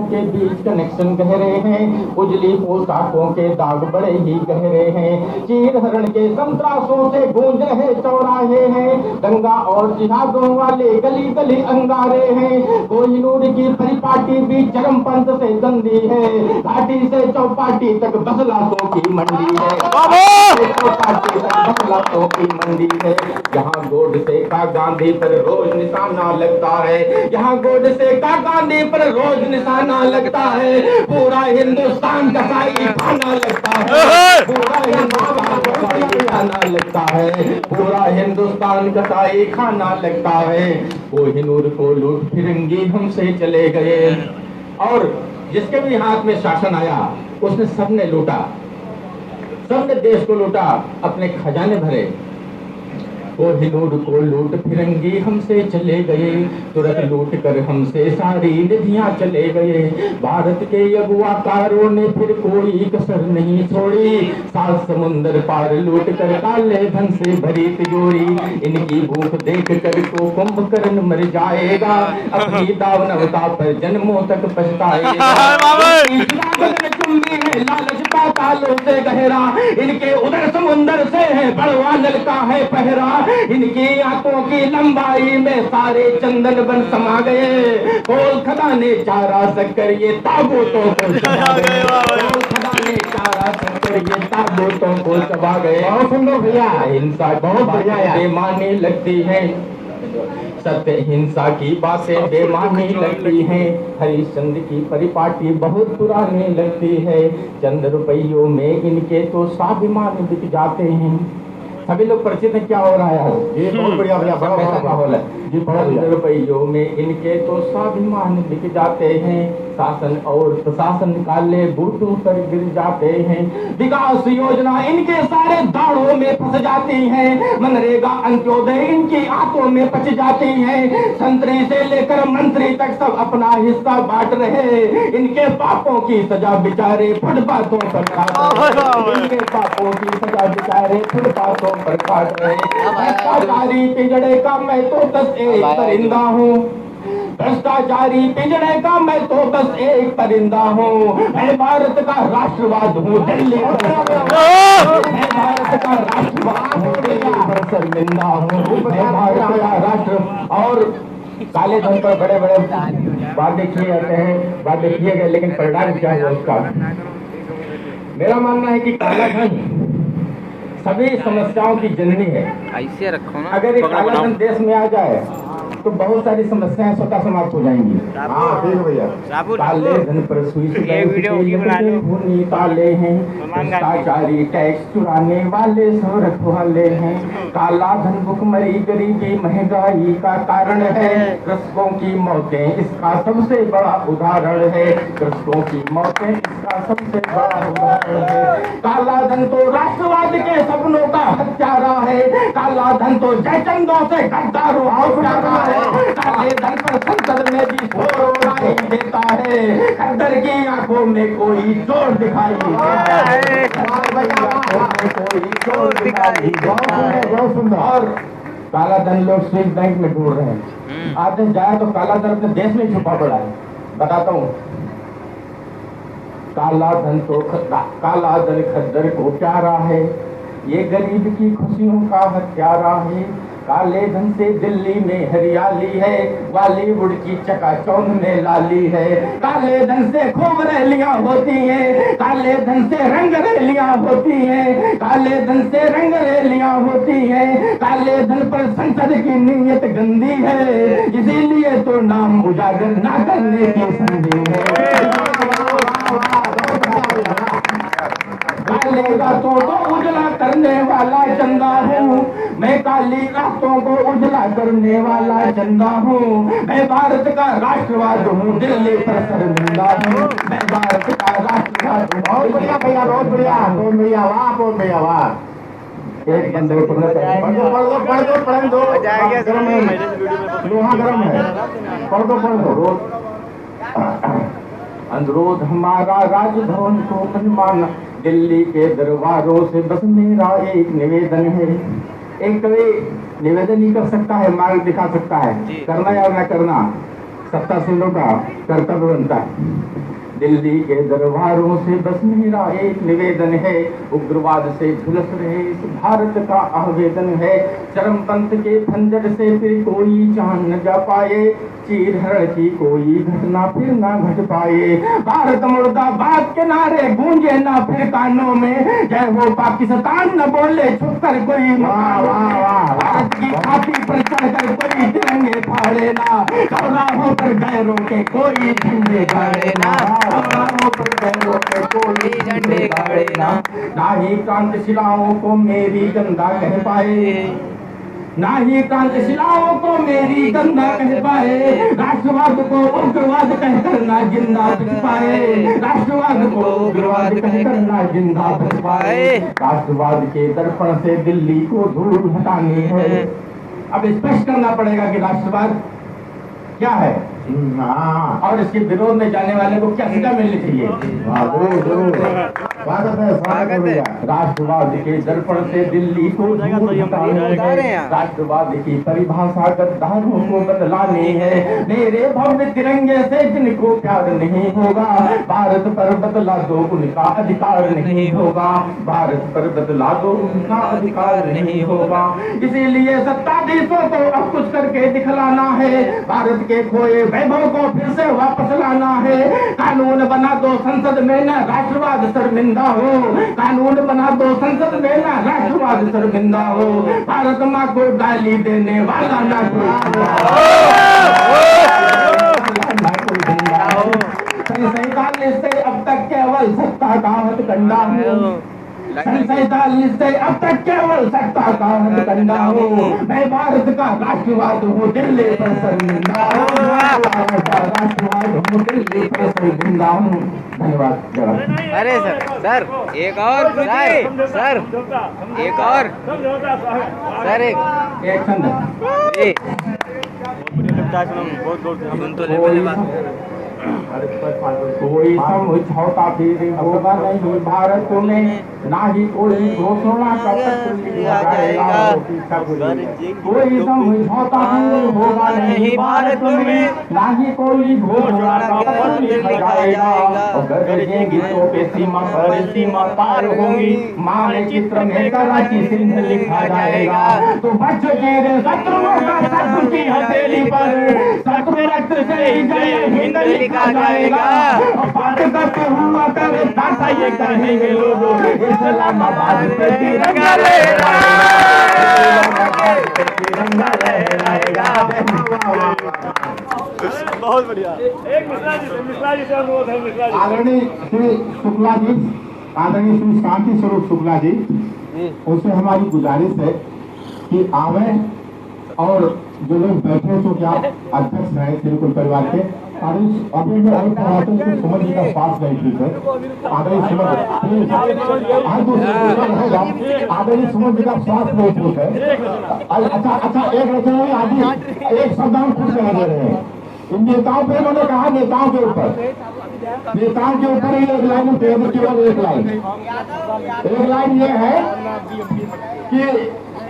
के बीच कनेक्शन गहरे हैं, उजली पोशाकों के दाग बड़े ही गहरे हैं, चीर हरण के संतरासों से गूंज रहे चौराहे हैं, दंगा और जिहादों वाले गली गली अंगारे हैं, कोहिनूर की परिपाटी भी चरमपंथ से गंदी है, घाटी से चौपाटी तक बसलातों की मंडी है, चौपाटी तक बसलातों की मंडी है। यहाँ गोडसे का गांधी पर रोज निशाना लगता है, यहाँ गोडसे का गांधी पर रोज निशाना लगता है, पूरा हिंदुस्तान कसाई खाना लगता है, पूरा हिंदुस्तान कसाई खाना लगता है, पूरा हिंदुस्तान कसाई खाना लगता है। कोहिनूर को लूट फिरंगी हमसे चले गए, और जिसके भी हाथ में शासन आया उसने सबने लूटा, सबने देश को लूटा, अपने खजाने भरे। कोहिनूर को लूट फिरंगी हमसे चले गए, तुरंत लूट कर हमसे सारी निधियां चले गए, भारत के अगुवाकारों ने फिर कोई कसर नहीं छोड़ी, 7 समुंदर पार लूट कर काले धन से भरी तिजोरी, इनकी भूख देख कर तो कुंभकर्ण मर जाएगा, अपनी दानवता पर जन्मों तक पछताएगा। लालच पातालों से गहरा, इनके उधर समुंदर से है बड़वा नल का है पहरा, इनकी आंखों की लंबाई में सारे चंदन बन समा गए, कोल खदाने चारा शक्कर ये ताबूतों को चबा गए, कोल खदाने चारा शक्कर ये ताबूतों को चबा गए। बहुत सुंदर भैया, हिंसा बहुत बढ़िया बेमानी लगती है, सत्य हिंसा की बातें बेमानी लगती हैं, हरिश्चंद्र की परिपाटी बहुत पुरानी लगती है, चंद रुपयों में इनके तो स्वाभिमान बिक जाते हैं। सभी लोग परिचित हैं क्या हो रहा है? ये बहुत बढ़िया बढ़िया बड़ा माहौल है जी। चंद रुपयों में इनके तो स्वाभिमान बिक जाते हैं, शासन और प्रशासन काले बूटों पर गिर जाते हैं, विकास योजना इनके सारे दाड़ों में फंस जाती हैं, मनरेगा अंत्योदय इनकी आंखों में पच जाती हैं, संतरी से लेकर मंत्री तक सब अपना हिस्सा बांट रहे, इनके पापों की सजा बेचारे फुटपाथों पर काट रहे, इनके पापों की सजा बेचारे फुटपाथों पर काट रहे। भ्रष्टाचारी पिंजड़े का मैं तो बस एक परिंदा हूँ, भ्रष्टाचारी पिंजड़े का मैं तो बस एक परिंदा हूँ, मैं भारत का राष्ट्रवाद हूँ दिल्ली मैं भारत का राष्ट्रवाद हूँ दिल्ली पर शर्मिंदा हूँ, मैं भारत का राष्ट्र। और काले धन पर बड़े बड़े वादे किए जाते हैं, वादे किए गए, लेकिन परिणाम क्या है उसका? मेरा मानना है कि काला धन सभी समस्याओं की जननी है। ऐसे रखो ना, अगर एक काला धन देश में आ जाए तो बहुत सारी समस्याएं स्वतः समाप्त हो जाएंगी। हाँ ठीक भैया। काले धन पर सुई काले हैं, भ्रष्टाचारी टैक्स चुराने वाले सब रखवाले हैं, काला धन भुखमरी गरीबी महंगाई का कारण है, कृषकों की मौतें इसका सबसे बड़ा उदाहरण है, कृषकों की मौतें इसका सबसे बड़ा उदाहरण है। काला धन तो राष्ट्रवाद के सपनों का हत्यारा है, काला धन तो जयचंदों से गद्दारों है, काले धन पर संसद में भी शोर देता है, खद्दर की आंखों में कोई चोर दिखाई देता है, कोई चोर दिखाई देता है। बहुत सुंदर। और काला धन लोग स्विस बैंक में ढूंढ रहे हैं, आज दिन जाए तो काला धन अपने देश में छुपा पड़ा है। बताता हूँ, काला धन खद्दर को प्यारा है, ये गरीब की खुशियों का हत्यारा है, काले धन से दिल्ली में हरियाली है, बॉलीवुड की चकाचौंध में लाली है, काले धन से खूब रैलियां होती हैं, काले धन से रंग रैलियां होती हैं, काले धन से रंग रैलियां होती हैं, काले धन पर संसद की नीयत गंदी है, इसीलिए तो नाम उजागर ना करने की संधि है। काले रातों को उजला करने वाला चंदा हूँ, मैं काली रातों को उजला करने वाला चंदा हूँ, मैं भारत का राष्ट्रवाद हूँ दिल्ली पर शर्मिंदा हूँ, मैं भारत का राष्ट्रवाद हूँ। बहुत बढ़िया भैया, बहुत बढ़िया, बहुत भैया, वाह, बहुत भैया, वाह। एक बंदे को पढ़ दो, लोहा गर्म है, पढ़ दो। अनुरोध हमारा राजभवन को बनवाना, दिल्ली के दरबारों से बस मेरा एक निवेदन है। एक कवि निवेदन ही कर सकता है, मार्ग दिखा सकता है, करना या न करना। सत्तासीनों का कर्तव्य बनता है। दिल्ली के दरबारों से बस मेरा एक निवेदन है, उग्रवाद से झुलस रहे इस भारत का आवेदन है, चरमपंथ के खंजर से फिर कोई जान न जा पाए, चीर हरण की कोई घटना फिर ना घट पाए, भारत मुर्दाबाद के नारे गूंजे ना फिर कानों में, जय हो पाकिस्तान न बोले छुप कर कोई, भारत की छाती पर चढ़कर कोई तिरंगे फाड़े ना, चौराहों पर गैरों के कोई झंडे गाड़े ना, पर गैरों के कोई झंडे गाड़े ना ही क्रांतिशिलाओं को मेरी गंगा कह पाए, ना ही क्रांतिशिलाओं को मेरी गंगा कह पाए, राष्ट्रवाद को उग्रवाद कहकर ना जिंदा बच पाए, राष्ट्रवाद को उग्रवाद कहकर ना जिंदा बच पाए, राष्ट्रवाद के दर्पण से दिल्ली को धूल हटानी है। अब स्पष्ट करना पड़ेगा कि राष्ट्रवाद क्या है और इसके विरोध में जाने वाले को क्या सजा मिलनी चाहिए। स्वागत है। राष्ट्रवाद के दर्पण से दिल्ली को राष्ट्रवाद की परिभाषा गद्दारों को बदलानी है, मेरे भव्य तिरंगे से जिनको प्यार नहीं होगा, भारत पर बदला दो उनका अधिकार नहीं होगा, भारत पर बदला दो उनका अधिकार नहीं होगा, इसीलिए सत्ताधीशों को अब कुछ करके दिखलाना है, भारत के खोए वैभव को फिर से वापस लाना है, कानून बना दो संसद में ना राष्ट्रवाद शर्मिंदा हो, कानून बना दो संसद में ना राष्ट्रवाद शर्मिंदा हो, भारत माँ को गाली देने वाला ना कोई 47 से अब तक केवल सत्ता का हथकंडा हो, 47 से अब तक केवल सत्ता का हथकंडा हो, मैं भारत का राष्ट्रवाद हूँ दिल्ली पर शर्मिंदा हूँ, राष्ट्रवाद हूँ दिल्ली पर शर्मिंदा हूँ। धन्यवाद। अरे सर एक और सर एक और सर एक सुन तो ले बात। कोई समझौता फिर होगा नहीं भारत में, ना ही कोई घोषणा का पत्र लिखा जाएगा, कोई समझौता फिर होगा नहीं भारत में, ना ही कोई घोषणा का पत्र लिखा जाएगा, गरजेंगी तो पे सीमा पर सीमा पार होंगी, मानचित्र में कराची सिंध लिखा जाएगा, तो बच गिरे शत्रुओं का शत्रु की हथेली पर, शत्रु रक्त से जय हिंद लिखा जाएगा, हुआ करे दाता ये कहेंगे लोगों, इस्लामाबाद पे तिरंगा लहराएगा। बहुत बढ़िया। एक मिश्रा जी से अनुरोध है। मिश्रा जी, आदरणीय श्री शुक्ला जी, आदरणीय श्री शांति स्वरूप शुक्ला जी, उनसे हमारी गुजारिश है कि आवे और जो लोग बैठे तो क्या अध्यक्ष हैं तिरुकुल परिवार के, अभी मैं और पढ़ाते हैं कि सुमन जी का पास नहीं ठीक है, आदरणीय सुमन प्लीज हर दूसरे रहेगा, आदरणीय सुमन जी का स्वास्थ्य नहीं ठीक है। अच्छा एक रचना में आदि एक शब्द हम खुद कह दे रहे हैं, इन नेताओं पे उन्होंने कहा नेताओं के ऊपर ही एक लाइन केवल एक लाइन ये है कि